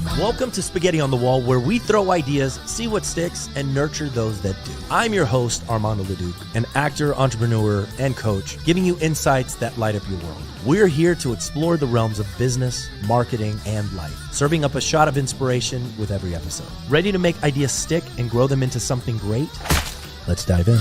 Welcome to Spaghetti on the Wall, where we throw ideas, see what sticks, and nurture those that do. I'm your host, Armando Leduc, an actor, entrepreneur, and coach, giving you insights that light up your world. We're here to explore the realms of business, marketing, and life, serving up a shot of inspiration with every episode. Ready to make ideas stick and grow them into something great? Let's dive in.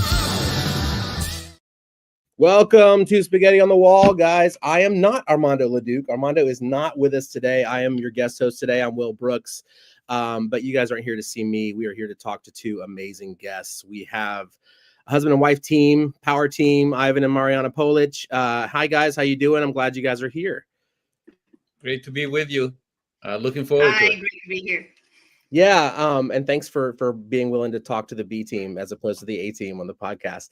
Welcome to Spaghetti on the Wall, guys. I am not Armando Leduc. Armando is not with us today. I am your guest host today. I'm Will Brooks. But you guys aren't here to see me. We are here to talk to two amazing guests. We have a husband and wife team, power team, Ivan and Ivan Polic. Hi, guys. How you doing? I'm glad you guys are here. Great to be with you. Looking forward to it. Great to be here. Yeah, and thanks for being willing to talk to the B team as opposed to the A team on the podcast.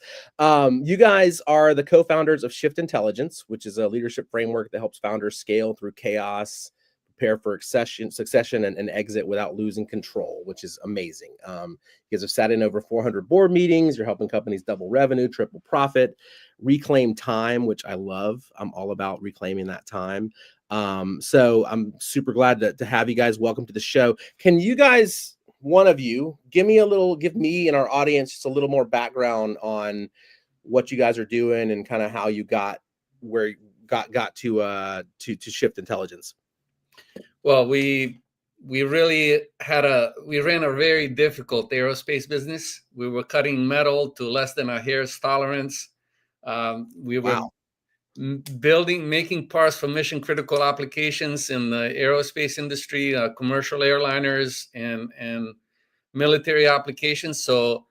You guys are the co-founders of Shift Intelligence, which is a leadership framework that helps founders scale through chaos, prepare for succession and exit without losing control, which is amazing. You guys have sat in over 400 board meetings. You're helping companies double revenue, triple profit, reclaim time, which I love. I'm all about reclaiming that time. So I'm super glad to have you guys. Welcome to the show. Can you guys, one of you, give me and our audience just a little more background on what you guys are doing and kind of how you got where you got to Shift Intelligence? Well, we really ran a very difficult aerospace business. We were cutting metal to less than a hair's tolerance. We were making parts for mission critical applications in the aerospace industry, commercial airliners and military applications. So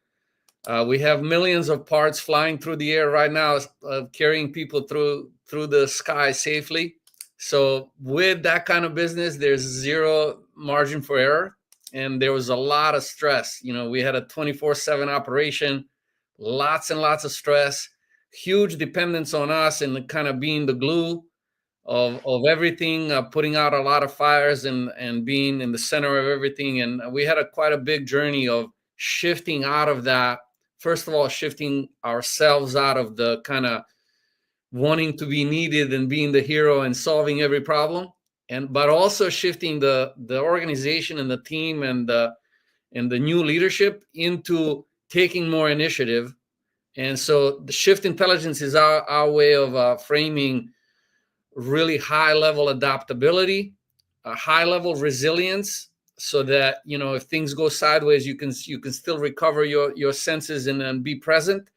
we have millions of parts flying through the air right now, carrying people through the sky safely. So with that kind of business, there's zero margin for error. And there was a lot of stress. You know, we had a 24/7 operation, lots and lots of stress, huge dependence on us and kind of being the glue of everything, putting out a lot of fires and being in the center of everything. And we had quite a big journey of shifting out of that. First of all, shifting ourselves out of the kind of wanting to be needed and being the hero and solving every problem, but also shifting the organization and the team and the new leadership into taking more initiative. And so the Shift Intelligence is our way of framing really high level adaptability, a high level resilience, so that, you know, if things go sideways, you can still recover your senses and be present,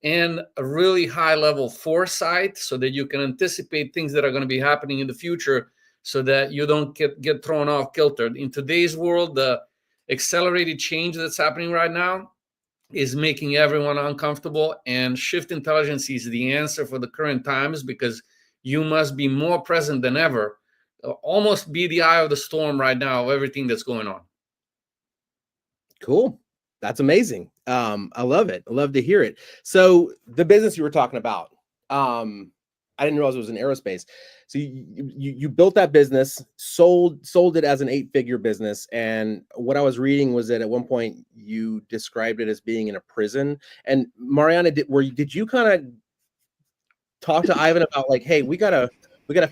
and a really high level foresight so that you can anticipate things that are going to be happening in the future so that you don't get thrown off kilter. In today's world, the accelerated change that's happening right now is making everyone uncomfortable, and Shift Intelligence is the answer for the current times, because you must be more present than ever, almost be the eye of the storm right now of everything that's going on. Cool. That's amazing. I love it. I love to hear it. So the business you were talking about, I didn't realize it was in aerospace. So you built that business, sold it as an 8-figure business. And what I was reading was that at one point you described it as being in a prison. And Mariana, did you kind of talk to Ivan about like, hey, we gotta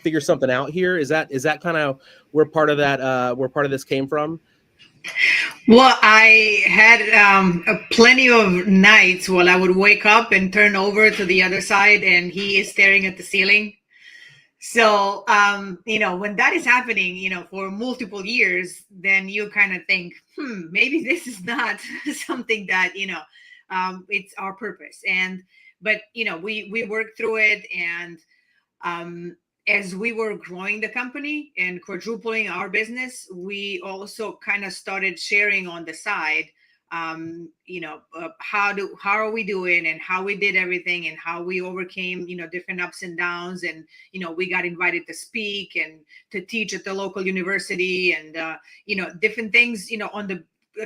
figure something out here? Is that kind of where part of this came from? Well, I had plenty of nights while I would wake up and turn over to the other side and he is staring at the ceiling. So, when that is happening, for multiple years, then you kind of think, maybe this is not something that, it's our purpose. But we worked through it. And as we were growing the company and quadrupling our business, we also kind of started sharing on the side, how are we doing and how we did everything and how we overcame, different ups and downs. And, we got invited to speak and to teach at the local university and, different things, on the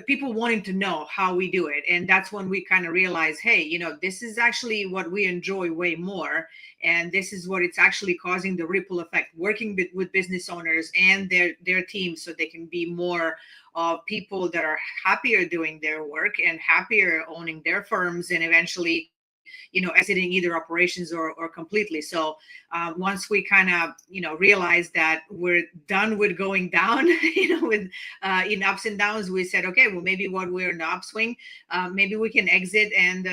people wanting to know how we do it. And that's when we kind of realized, hey, this is actually what we enjoy way more. And this is what it's actually causing the ripple effect, working with business owners and their teams so they can be more people that are happier doing their work and happier owning their firms and eventually exiting either operations or completely. So once we kind of, realized that we're done with going down, with in ups and downs, we said, okay, well, maybe when we're in the upswing, maybe we can exit and,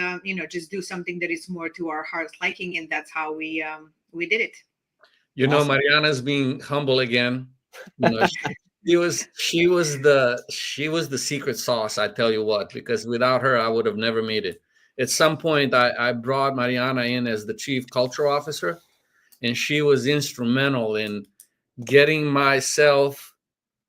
just do something that is more to our heart's liking. And that's how we did it. Awesome. Mariana's being humble again. She was the secret sauce. I tell you what, because without her, I would have never made it. At some point, I brought Mariana in as the chief cultural officer, and she was instrumental in getting myself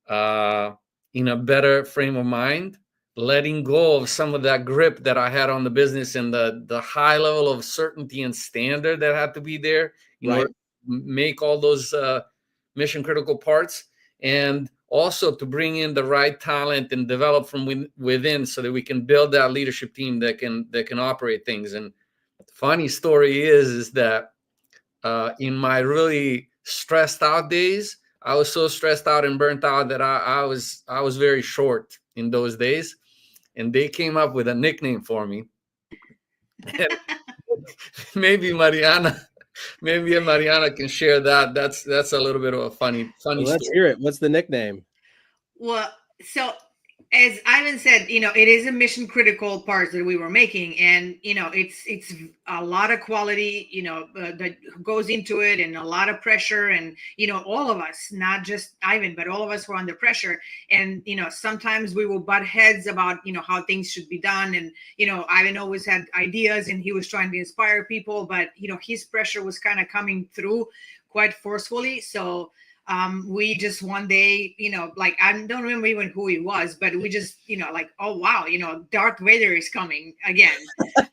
in a better frame of mind, letting go of some of that grip that I had on the business and the high level of certainty and standard that had to be there in order to make all those mission critical parts, and also to bring in the right talent and develop from within so that we can build that leadership team that can operate things. And the funny story is that in my really stressed out days, I was so stressed out and burnt out that I was very short in those days, and they came up with a nickname for me. Maybe Mariana can share that. That's a little bit of a funny Let's story. hear it. What's the nickname? Well, so as Ivan said, it is a mission critical parts that we were making, and it's a lot of quality, that goes into it, and a lot of pressure, and all of us, not just Ivan, but all of us were under pressure, and sometimes we will butt heads about how things should be done, and Ivan always had ideas, and he was trying to inspire people, but his pressure was kind of coming through quite forcefully, so. We just one day, like I don't remember even who he was, but we just, like, oh wow, Darth Vader is coming again.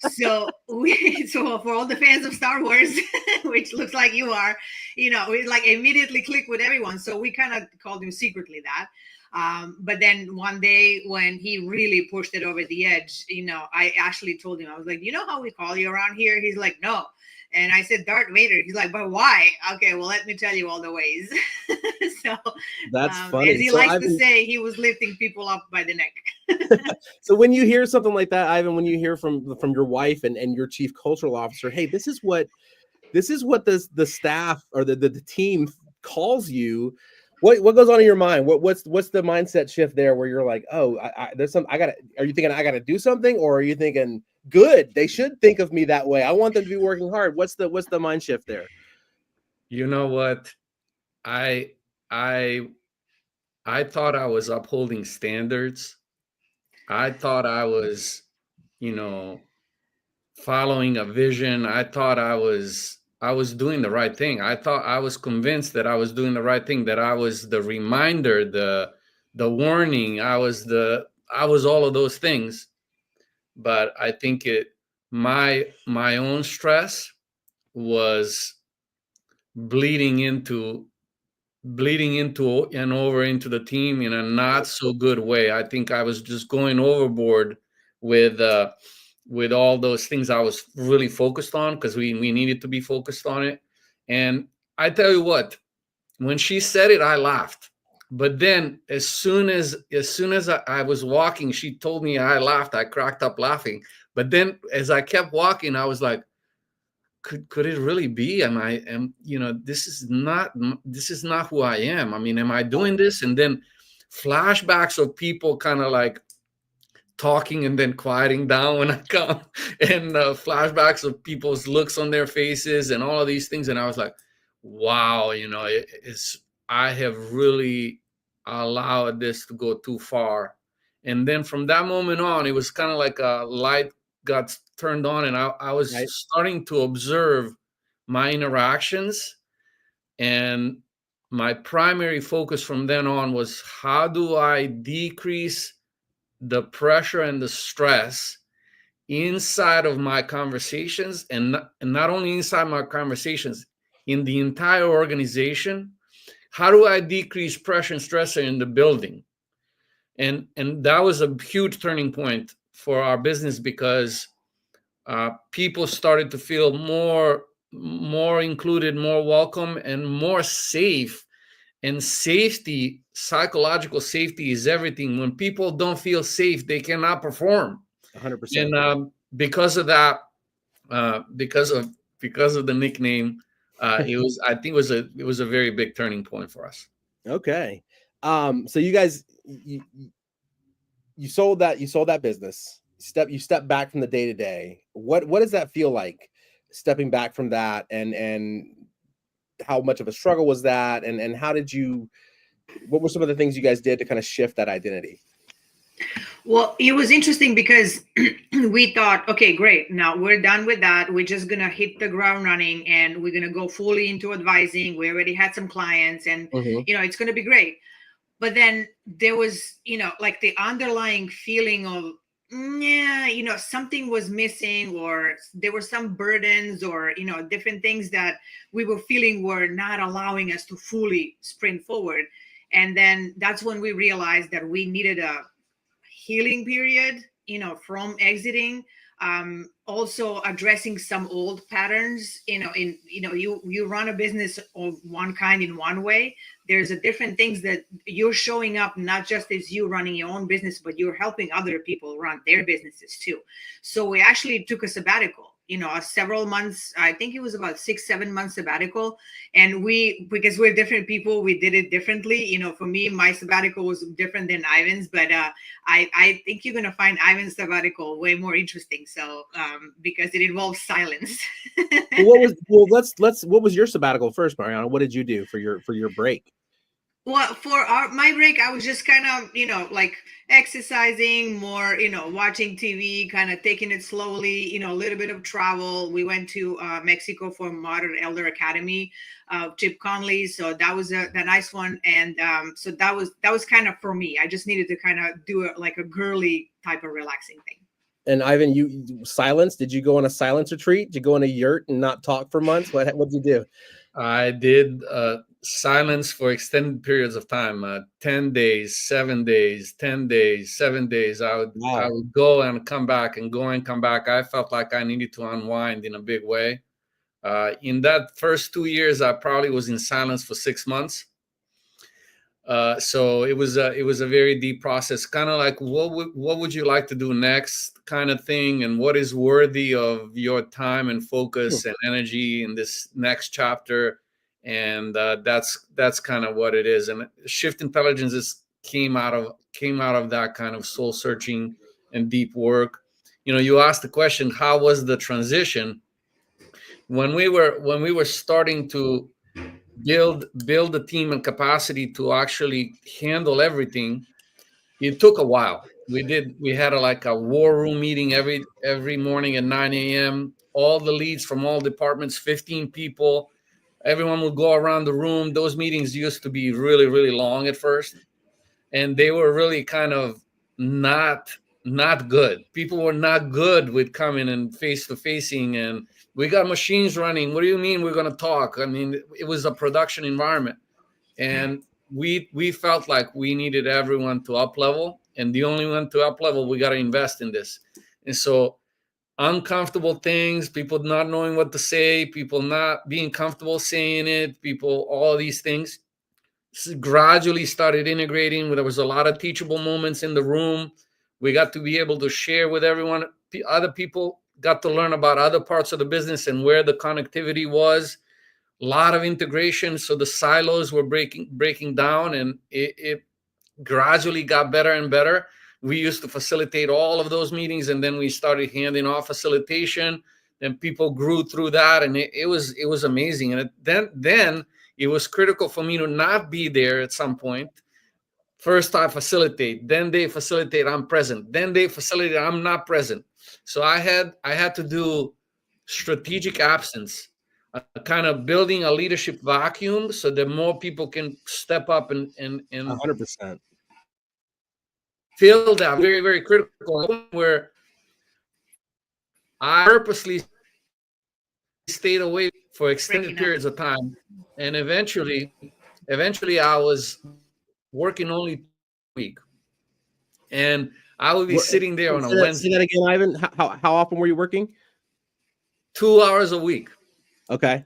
So for all the fans of Star Wars, which looks like you are, we like immediately click with everyone. So we kind of called him secretly that. But then one day when he really pushed it over the edge, I actually told him, I was like, how we call you around here? He's like, no. And I said, Darth Vader. He's like, but why? Okay, well, let me tell you all the ways. So that's funny. As he likes to say, he was lifting people up by the neck. So when you hear something like that, Ivan, when you hear from your wife and your chief cultural officer, hey, this is what the staff or the team calls you. What goes on in your mind? What's the mindset shift there where you're like, oh, are you thinking I gotta do something, or are you thinking, good, they should think of me that way, I want them to be working hard? What's the mind shift there? You know what? I thought I was upholding standards. I thought I was, following a vision. I thought I was doing the right thing. I was convinced that I was doing the right thing, that I was the reminder, the warning. I was all of those things. But I think my own stress was bleeding into and over into the team in a not so good way. I think I was just going overboard with all those things I was really focused on, because we needed to be focused on it. And I tell you what, when she said it, I laughed. But then as soon as I was walking, she told me I laughed. I cracked up laughing. But then as I kept walking, I was like, could it really be? This is not who I am. I mean, am I doing this? And then flashbacks of people kind of like talking and then quieting down when I come, and flashbacks of people's looks on their faces and all of these things. And I was like, wow, I have really allowed this to go too far. And then from that moment on, it was kind of like a light got turned on, and I was starting to observe my interactions. And my primary focus from then on was, how do I decrease the pressure and the stress inside of my conversations, and not only inside my conversations, in the entire organization? How do I decrease pressure and stress in the building? And that was a huge turning point for our business, because people started to feel more included, more welcome, and more safe. And safety, psychological safety, is everything. When people don't feel safe, they cannot perform. 100%. And because of that, because of the nickname. It was a very big turning point for us. Okay. So you guys, you sold that business. You step back from the day to day. What does that feel like, stepping back from that, and how much of a struggle was that, and how did you? What were some of the things you guys did to kind of shift that identity? Well, it was interesting because we thought, okay, great. Now we're done with that. We're just going to hit the ground running and we're going to go fully into advising. We already had some clients and, it's going to be great. But then there was, like the underlying feeling of, yeah, something was missing, or there were some burdens or, different things that we were feeling were not allowing us to fully sprint forward. And then that's when we realized that we needed a healing period, from exiting, also addressing some old patterns. You run a business of one kind in one way. There's a different things that you're showing up, not just as you running your own business, but you're helping other people run their businesses too. So we actually took a sabbatical, several months. I think it was about 6-7 months sabbatical. And because we're different people, we did it differently. For me, my sabbatical was different than Ivan's, but I think you're going to find Ivan's sabbatical way more interesting. So, because it involves silence. What was your sabbatical first, Mariana? What did you do for your break? Well, for my break, I was just kind of, like exercising more, watching TV, kind of taking it slowly, a little bit of travel. We went to Mexico for Modern Elder Academy, Chip Conley. So that was the nice one. And so that was kind of for me. I just needed to kind of do it like a girly type of relaxing thing. And Ivan, you silence? Did you go on a silence retreat? Did you go on a yurt and not talk for months? What did you do? I did silence for extended periods of time, 10 days, 7 days, 10 days, 7 days. I would go and come back and go and come back. I felt like I needed to unwind in a big way. In that first 2 years, I probably was in silence for 6 months. So it was a very deep process, kind of like what would you like to do next kind of thing, and what is worthy of your time and focus and energy in this next chapter. And that's kind of what it is. And Shift Intelligence came out of that kind of soul searching and deep work. You asked the question, how was the transition? When we were starting to build the team and capacity to actually handle everything, it took a while. We had a war room meeting every morning at 9 a.m. All the leads from all departments, 15 people, everyone would go around the room. Those meetings used to be really, really long at first, and they were really kind of not good. People were not good with coming and face to facing, and we got machines running. What do you mean we're going to talk? I mean, it was a production environment, and we felt like we needed everyone to up level, and the only one to up level, we got to invest in this. And so uncomfortable things, people not knowing what to say, people not being comfortable saying it, people, all these things gradually started integrating. There was a lot of teachable moments in the room. We got to be able to share with everyone. Other people got to learn about other parts of the business and where the connectivity was. A lot of integration, so the silos were breaking down, and it gradually got better and better. We used to facilitate all of those meetings, and then we started handing off facilitation, and people grew through that, and it was amazing. And then it was critical for me to not be there at some point. First I facilitate, then they facilitate, I'm present, then they facilitate, I'm not present. So I had to do strategic absence, kind of building a leadership vacuum so that more people can step up and 100%. Fill that. Very, very critical, where I purposely stayed away for extended periods of time, and eventually I was working only a week, and I would be sitting there on a Wednesday. Say that again, Ivan. How often were you working? 2 hours a week. Okay.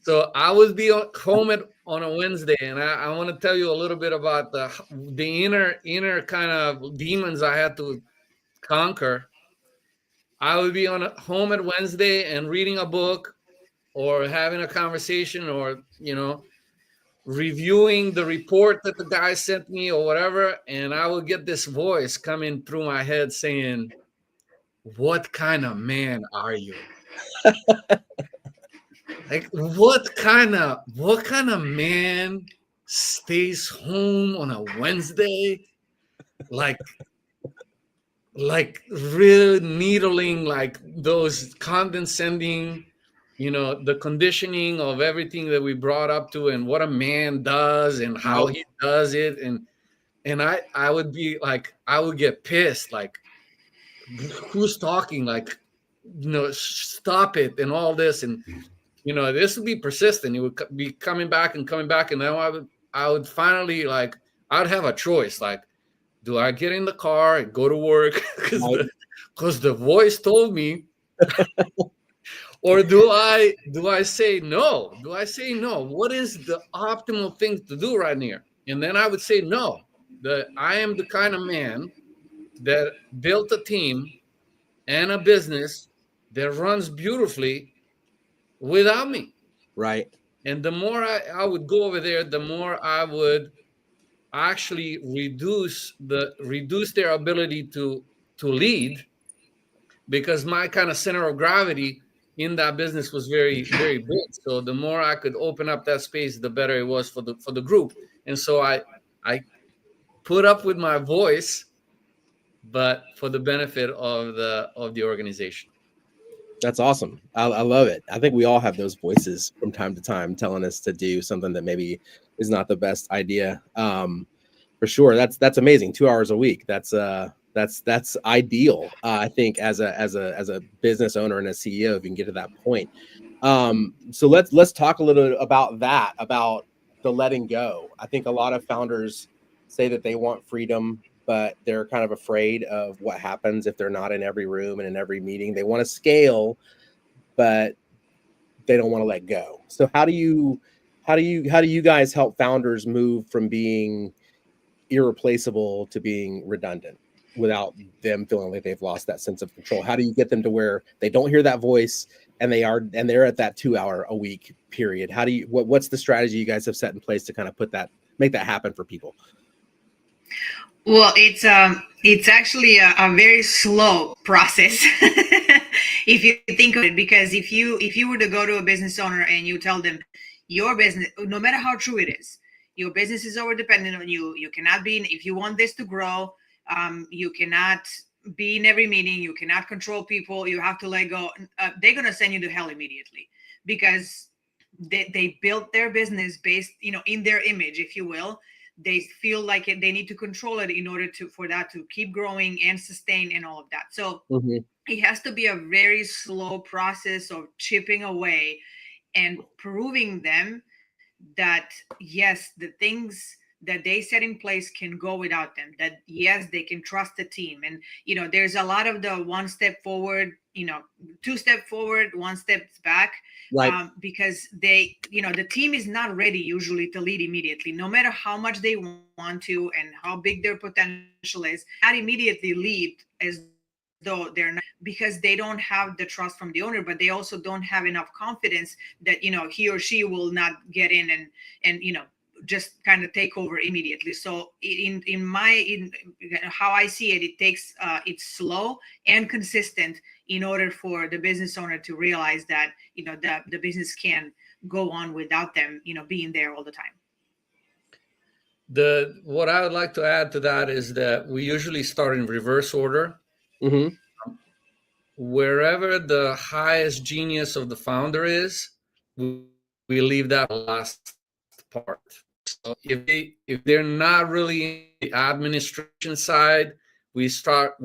So I would be home on a Wednesday, and I want to tell you a little bit about the inner kind of demons I had to conquer. I would be home at Wednesday and reading a book or having a conversation, or reviewing the report that the guy sent me or whatever, and I would get this voice coming through my head saying, "What kind of man are you? Like, what kind of man stays home on a Wednesday, like real needling, like those condescending, the conditioning of everything that we brought up to, and what a man does and how he does it, and I would be like, I would get pissed, like, who's talking, like, stop it, and all this, and this would be persistent. It would be coming back, and then I would finally, like, I'd have a choice, like, do I get in the car and go to work because the voice told me, or do I say no? Do I say no? What is the optimal thing to do right here? And then I would say no. I am the kind of man that built a team and a business that runs beautifully without me. Right. And the more I would go over there, the more I would actually reduce their ability to lead, because my kind of center of gravity in that business was very, very big. So the more I could open up that space, the better it was for the group. And so I put up with my voice, but for the benefit of the organization. That's awesome. I love it. I think we all have those voices from time to time telling us to do something that maybe is not the best idea. For sure. That's amazing. 2 hours a week. That's ideal. I think as a business owner and a CEO, if you can get to that point. So let's talk a little bit about that, about the letting go. I think a lot of founders say that they want freedom, but they're kind of afraid of what happens if they're not in every room and in every meeting. They want to scale, but they don't want to let go. So how do you guys help founders move from being irreplaceable to being redundant without them feeling like they've lost that sense of control? How do you get them to where they don't hear that voice and they're at that 2 hour a week period? What's the strategy you guys have set in place to kind of make that happen for people? Well, it's actually a very slow process if you think of it, because if you were to go to a business owner and you tell them your business, no matter how true it is, your business is over dependent on you. You cannot be, if you want this to grow, you cannot be in every meeting. You cannot control people. You have to let go. They're going to send you to hell immediately, because they built their business based, in their image, if you will. They feel like they need to control it in order for that to keep growing and sustain and all of that. So it has to be a very slow process of chipping away and proving them that, yes, the things that they set in place can go without them, that yes, they can trust the team. And there's a lot of the one step forward, 2 step forward, 1 step back, right? Because the team is not ready usually to lead immediately, no matter how much they want to and how big their potential is. Not immediately lead as though they're not, because they don't have the trust from the owner, but they also don't have enough confidence that he or she will not get in and just kind of take over immediately. So in how I see it, it takes it's slow and consistent in order for the business owner to realize that the business can go on without them being there all the time. What I would like to add to that is that we usually start in reverse order. Mm-hmm. Wherever the highest genius of the founder is, we leave that last part. So if they're not really in the administration side, we start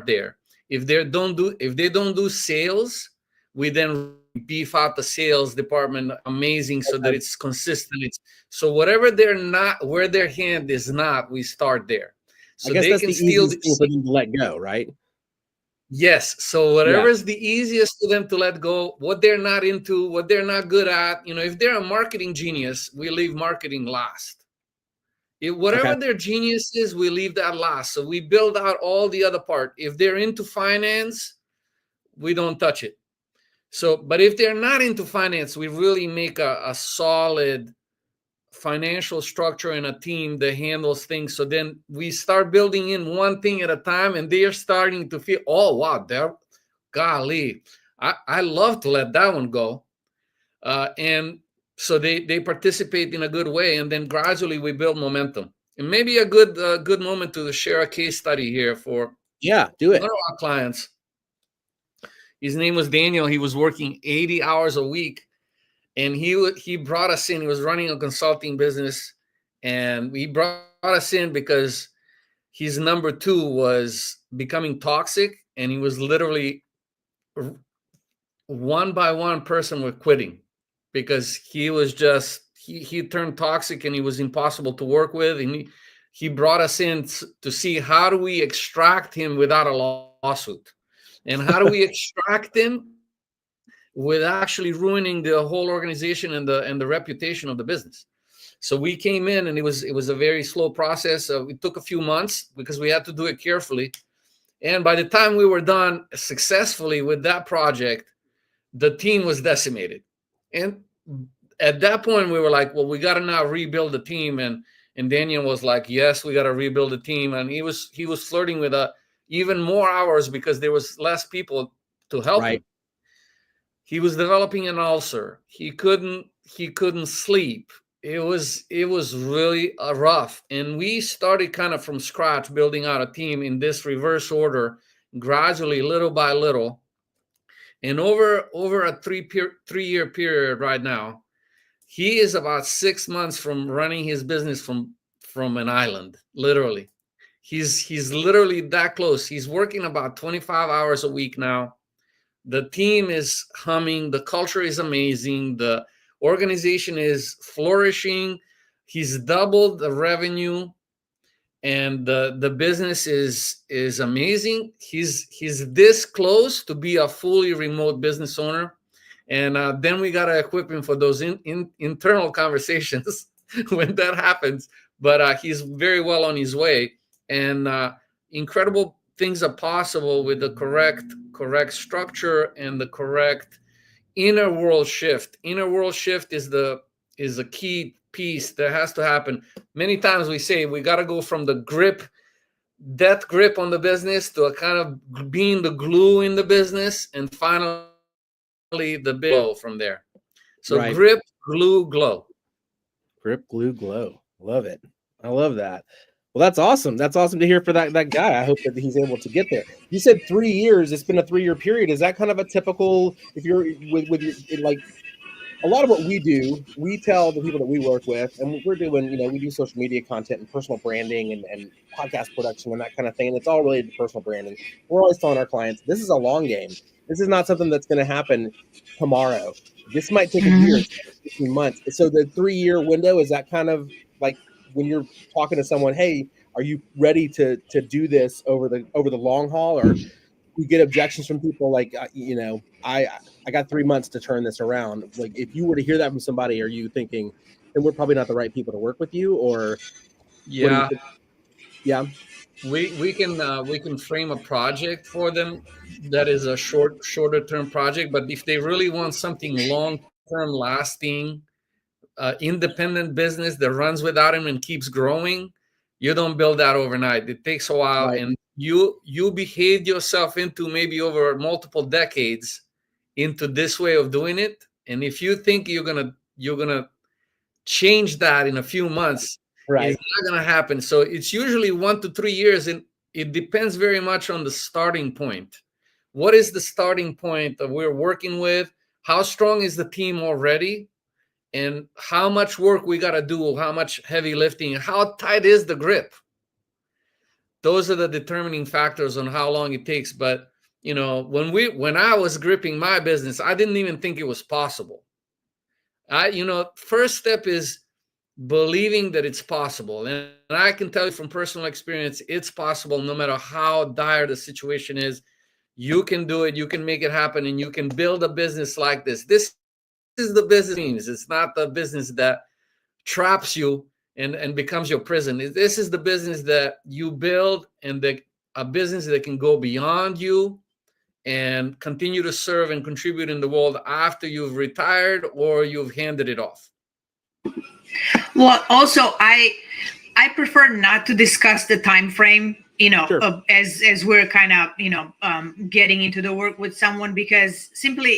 there. If they don't do sales, we then beef out the sales department amazing so that it's consistent. So whatever they're not, where their hand is not, we start there. So I guess they that's can the still easiest thing for them to let go, right? Yes. So whatever is the easiest for them to let go, what they're not into, what they're not good at, if they're a marketing genius, we leave marketing last. Whatever their genius is, we leave that last. So we build out all the other part. If they're into finance, we don't touch it. So, but if they're not into finance, we really make a solid financial structure and a team that handles things. So then we start building in one thing at a time, and they are starting to feel, oh wow, they're, golly, I love to let that one go. And so they participate in a good way, and then gradually we build momentum. And maybe a good moment to share a case study here for do it. one of our clients. His name was Daniel. He was working 80 hours a week, and he brought us in. He was running a consulting business, and he brought us in because his number two was becoming toxic, and he was literally one by one person were quitting because he was just he turned toxic and he was impossible to work with. And he brought us in to see how do we extract him without a lawsuit, and how do we extract him with actually ruining the whole organization and the reputation of the business. So we came in, and it was a very slow process. It took a few months because we had to do it carefully. And by the time we were done successfully with that project, the team was decimated. And at that point, we were like, well, we got to now rebuild the team. And Daniel was like, yes, we got to rebuild the team. And he was flirting with even more hours because there was less people to help him. He was developing an ulcer. He couldn't sleep. It was really rough. And we started kind of from scratch, building out a team in this reverse order, gradually, little by little. And over a 3-year period right now, he is about 6 months from running his business from an island, literally. He's literally that close. He's working about 25 hours a week now. The team is humming. The culture is amazing. The organization is flourishing. He's doubled the revenue, and the business is amazing. He's this close to be a fully remote business owner. And then we got to equip him for those internal conversations when that happens. But he's very well on his way. And incredible things are possible with the correct structure and the correct inner world shift. Inner world shift is a key piece that has to happen. Many times we say we got to go from the death grip on the business to a kind of being the glue in the business, and finally the glow from there. So grip, glue, glow. Grip, glue, glow. Love it. I love that. Well, that's awesome. That's awesome to hear for that guy. I hope that he's able to get there. You said 3 years. It's been a 3-year period. Is that kind of a typical, if you're with your, like, a lot of what we do, we tell the people that we work with, and we're doing, we do social media content and personal branding and podcast production and that kind of thing. And it's all related to personal branding. We're always telling our clients, this is a long game. This is not something that's going to happen tomorrow. This might take a year, 15 months. So the 3-year window, is that kind of like when you're talking to someone, hey, are you ready to do this over the long haul? Or you get objections from people like, I got 3 months to turn this around. Like, if you were to hear that from somebody, are you thinking, then we're probably not the right people to work with you? Or yeah, yeah, we can frame a project for them that is a shorter term project. But if they really want something long term, lasting, independent business that runs without him and keeps growing, you don't build that overnight. It takes a while, and you behaved yourself into maybe over multiple decades into this way of doing it. And if you think you're gonna change that in a few months, it's not gonna happen. So it's usually 1 to 3 years, and it depends very much on the starting point. What is the starting point that we're working with? How strong is the team already? And how much work we got to do, how much heavy lifting, how tight is the grip? Those are the determining factors on how long it takes. But, when I was gripping my business, I didn't even think it was possible. First step is believing that it's possible. And I can tell you from personal experience, it's possible no matter how dire the situation is. You can do it, you can make it happen, and you can build a business like this. This is the business. It's not the business that traps you and becomes your prison. This is the business that you build, and a business that can go beyond you and continue to serve and contribute in the world after you've retired or you've handed it off? Well, also, I prefer not to discuss the time frame, Sure. as we're kind of, getting into the work with someone, because simply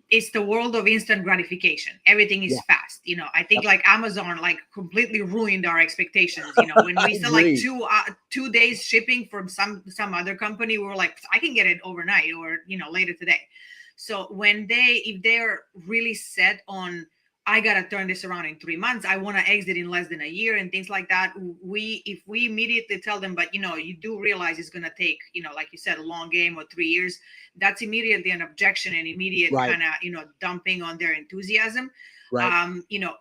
it's the world of instant gratification. Everything is fast. I think like Amazon like completely ruined our expectations. When we said like Agreed. 2 days shipping from some other company, we were like, I can get it overnight or later today. So if they're really set on, I gotta turn this around in 3 months, I want to exit in less than a year and things like that. If we immediately tell them, but you do realize it's gonna take, like you said, a long game or 3 years, that's immediately an objection and immediate Right. kind of dumping on their enthusiasm. Right.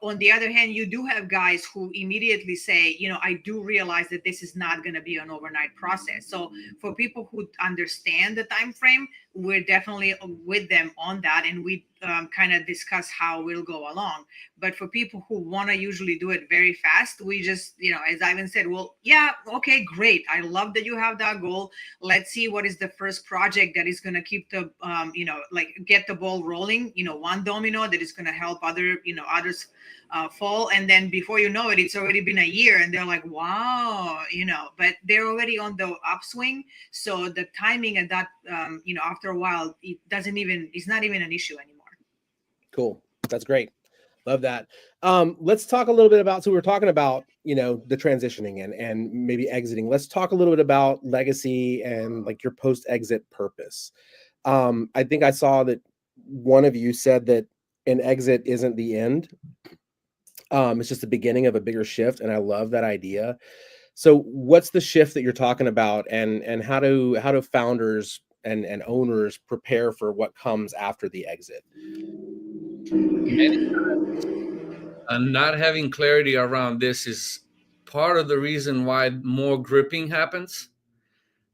On the other hand, you do have guys who immediately say, I do realize that this is not going to be an overnight process. So for people who understand the time frame, we're definitely with them on that, and we kind of discuss how we'll go along. But for people who want to usually do it very fast, we just, as Ivan said, well, yeah, okay, great, I love that you have that goal. Let's see what is the first project that is going to keep the like get the ball rolling, one domino that is going to help others fall, and then before you know it, it's already been a year and they're like, wow, but they're already on the upswing. So the timing at that after a while, it's not even an issue anymore. Cool. That's great. Love that. Let's talk a little bit about, so we're talking about, the transitioning and maybe exiting. Let's talk a little bit about legacy and like your post-exit purpose. I think I saw that one of you said that an exit isn't the end. It's just the beginning of a bigger shift. And I love that idea. So what's the shift that you're talking about, and how do founders and owners prepare for what comes after the exit? Many times, not having clarity around this is part of the reason why more gripping happens,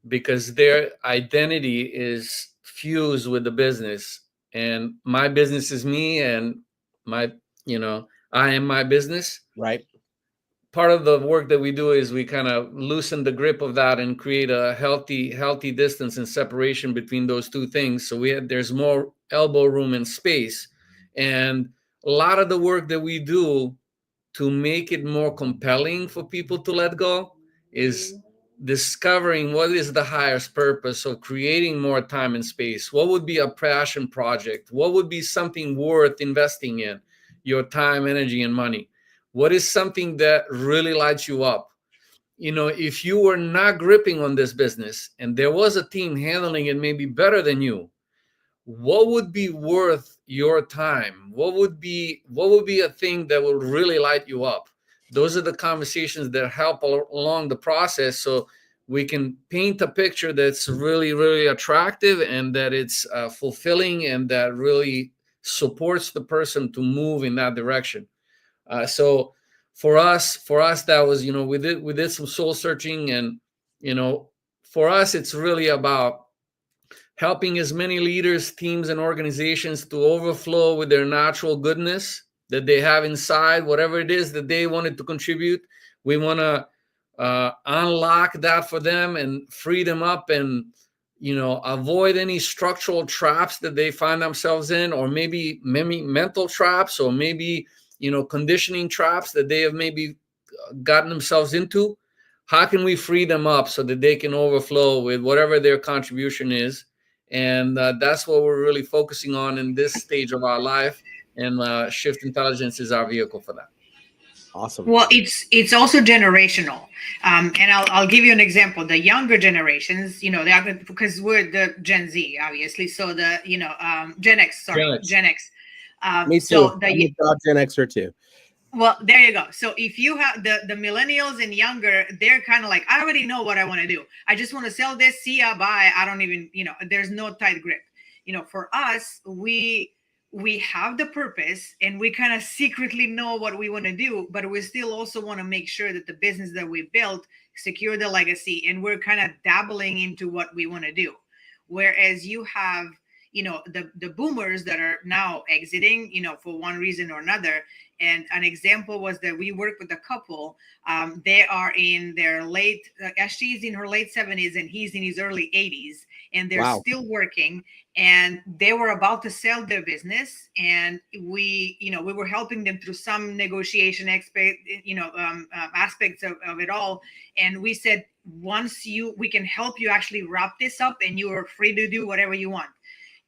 because their identity is fused with the business, and my business is me, and my I am my business. Right. Part of the work that we do is we kind of loosen the grip of that and create a healthy distance and separation between those two things, so there's more elbow room and space. And a lot of the work that we do to make it more compelling for people to let go is discovering what is the highest purpose of creating more time and space. What would be a passion project? What would be something worth investing in your time, energy, and money? What is something that really lights you up? If you were not gripping on this business and there was a team handling it maybe better than you, what would be worth your time? What would be a thing that would really light you up? Those are the conversations that help along the process, so we can paint a picture that's really, really attractive, and that it's fulfilling, and that really supports the person to move in that direction. So for us, that was, we did some soul searching, and for us, it's really about helping as many leaders, teams, and organizations to overflow with their natural goodness that they have inside, whatever it is that they wanted to contribute. We want to unlock that for them and free them up, and avoid any structural traps that they find themselves in, or maybe mental traps, or maybe conditioning traps that they have maybe gotten themselves into. How can we free them up so that they can overflow with whatever their contribution is? And that's what we're really focusing on in this stage of our life, and Shift Intelligence is our vehicle for that. Awesome. Well, it's also generational, and I'll give you an example. The younger generations, because we're the Gen Z, obviously. So the Gen X, Gen X. Me too. So I'm a proud Gen Xer too. Well, there you go. So if you have the millennials and younger, they're kind of like, I already know what I want to do. I just want to sell this, see ya, buy. I don't even, there's no tight grip. For us, we have the purpose, and we kind of secretly know what we want to do, but we still also want to make sure that the business that we built secure the legacy, and we're kind of dabbling into what we want to do. Whereas you have the boomers that are now exiting, for one reason or another. And an example was that we worked with a couple. They are in their she's in her late 70s and he's in his early 80s, and they're Wow. still working. And they were about to sell their business, and we were helping them through some negotiation aspects of it all. And we said, we can help you actually wrap this up, and you are free to do whatever you want.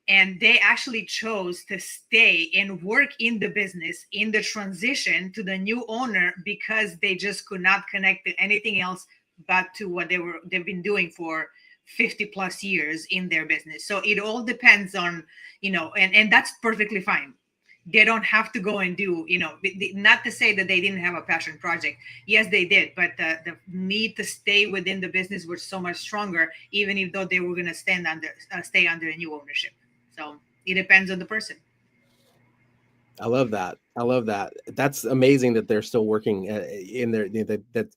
And they actually chose to stay and work in the business in the transition to the new owner, because they just could not connect to anything else but to what they've been doing for 50 plus years in their business. So it all depends on, and that's perfectly fine. They don't have to go and do, not to say that they didn't have a passion project. Yes, they did, but the need to stay within the business was so much stronger, even if though they were going to stay under a new ownership. So it depends on the person. I love that. That's amazing that they're still working in there. That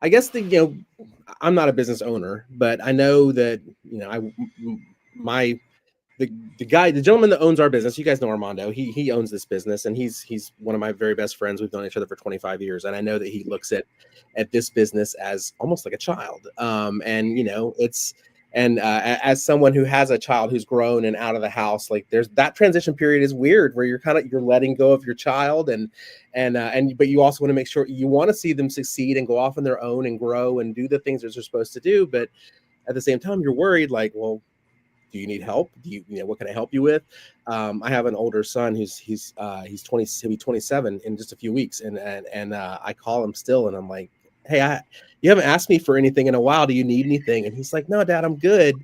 I guess I'm not a business owner, but I know that the gentleman that owns our business, you guys know Armando. He owns this business, and he's one of my very best friends. We've known each other for 25 years, and I know that he looks at this business as almost like a child. As someone who has a child who's grown and out of the house, like there's that transition period is weird where you're letting go of your child, but you also want to make sure you want to see them succeed and go off on their own and grow and do the things that they're supposed to do. But at the same time, you're worried, like, well, do you need help? What can I help you with? I have an older son he'll be 27 in just a few weeks. And I call him still, and I'm like, hey, you haven't asked me for anything in a while. Do you need anything? And he's like, no, Dad, I'm good.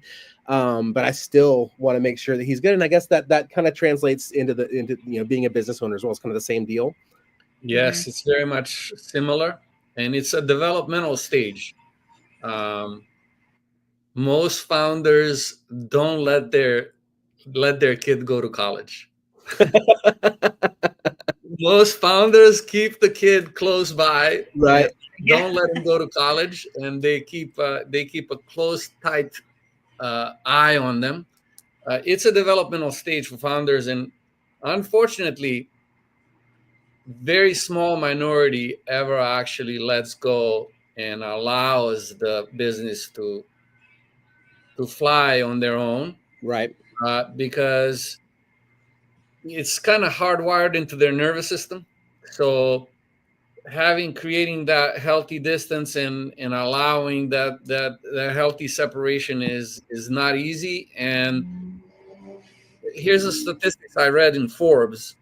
But I still want to make sure that he's good. And I guess that kind of translates into being a business owner as well. It's kind of the same deal. Yes, It's very much similar, and it's a developmental stage. Most founders don't let their kid go to college. Most founders keep the kid close by, right? Don't let him go to college, and they keep a close, tight eye on them. It's a developmental stage for founders, and unfortunately, very small minority ever actually lets go and allows the business to fly on their own, right? Because it's kind of hardwired into their nervous system. So creating that healthy distance and allowing that healthy separation is not easy. And here's a statistics I read in Forbes: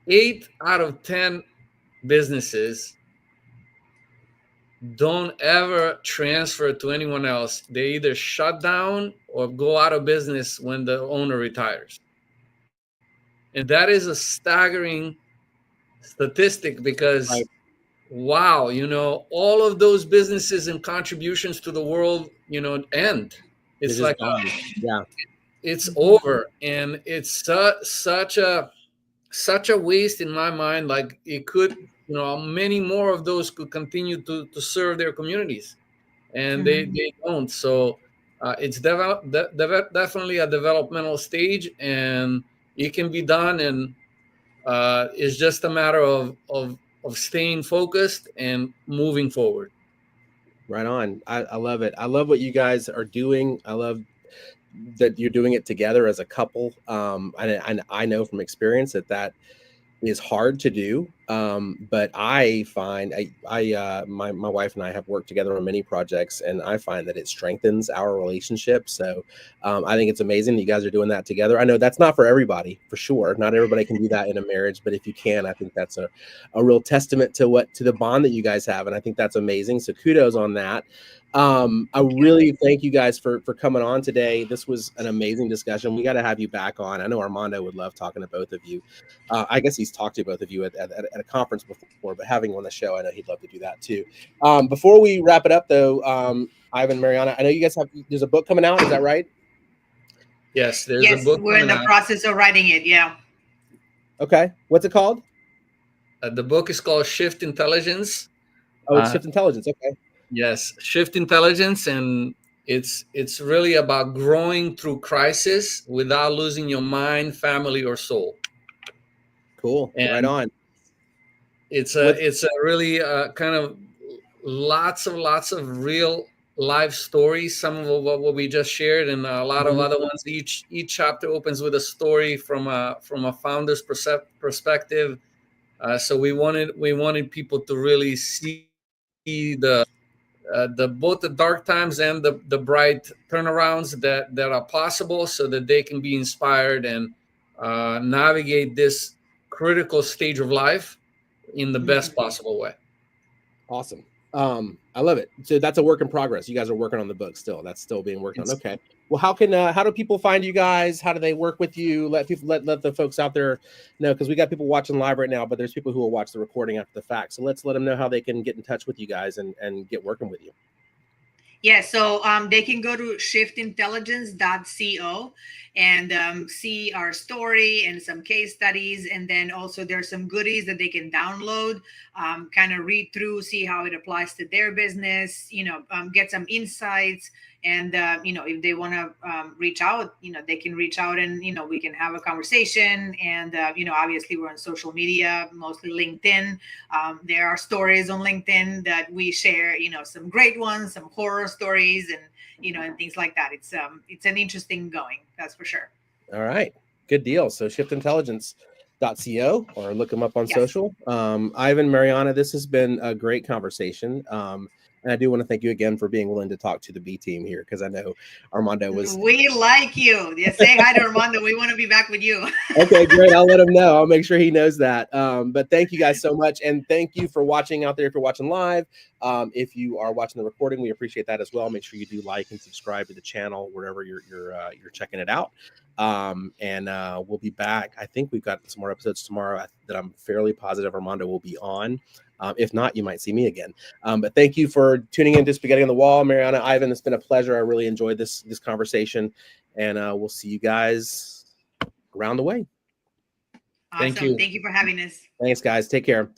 8 out of 10 businesses don't ever transfer to anyone else. They either shut down or go out of business when the owner retires. And that is a staggering statistic, because right. Wow, all of those businesses and contributions to the world, end. It's like it's over, and it's such a waste in my mind. Like, it could, many more of those could continue to serve their communities, and they don't. So it's definitely a developmental stage, and it can be done, and it's just a matter of staying focused and moving forward. Right on. I love it. I love what you guys are doing. I love that you're doing it together as a couple. And I know from experience that is hard to do. But I find my wife and I have worked together on many projects, and I find that it strengthens our relationship. So I think it's amazing that you guys are doing that together. I know that's not for everybody, for sure. Not everybody can do that in a marriage, but if you can, I think that's a real testament to the bond that you guys have. And I think that's amazing. So kudos on that. I really thank you guys for coming on today. This was an amazing discussion. We got to have you back on. I know Armando would love talking to both of you. I guess he's talked to both of you at a conference before, but having on the show, I know he'd love to do that too. Before we wrap it up though, Ivan, Mariana, I know you guys there's a book coming out. Is that right? Yes, there's a book. We're in the process of writing it. Yeah. Okay. What's it called? The book is called Shift Intelligence. Oh, it's Shift Intelligence. Okay. Yes, Shift Intelligence, and It's really about growing through crisis without losing your mind, family, or soul. Cool. And right on. it's a really kind of lots of real life stories. Some of what we just shared, and a lot of other ones. Each chapter opens with a story from a founder's perspective. So we wanted people to really see the both the dark times and the bright turnarounds that are possible, so that they can be inspired and navigate this critical stage of life in the best possible way. Awesome. I love it. So that's a work in progress. You guys are working on the book still. That's still being worked on. Okay. Well, how do people find you guys? How do they work with you? Let the folks out there know, because we got people watching live right now, but there's people who will watch the recording after the fact. So let's let them know how they can get in touch with you guys and get working with you. Yeah, so they can go to shiftintelligence.co and see our story and some case studies. And then also there's some goodies that they can download, kind of read through, see how it applies to their business, get some insights. And, if they want to reach out, they can reach out and, we can have a conversation. And, obviously we're on social media, mostly LinkedIn. There are stories on LinkedIn that we share, some great ones, some horror stories, and, and things like that. It's an interesting going, that's for sure. All right. Good deal. So shiftintelligence.co, or look them up on social. Ivan, Mariana, this has been a great conversation. And I do want to thank you again for being willing to talk to the B team here, because I know Armando was. We like you. Yeah, say hi to Armando. We want to be back with you. Okay, great. I'll let him know. I'll make sure he knows that. But thank you guys so much. And thank you for watching out there. If you're watching live, if you are watching the recording, we appreciate that as well. Make sure you do like and subscribe to the channel wherever you're checking it out. And we'll be back. I think we've got some more episodes tomorrow that I'm fairly positive Armando will be on. If not, you might see me again. But thank you for tuning in to Spaghetti on the Wall. Mariana, Ivan, it's been a pleasure. I really enjoyed this conversation. And we'll see you guys around the way. Awesome. Thank you. Thank you for having us. Thanks, guys. Take care.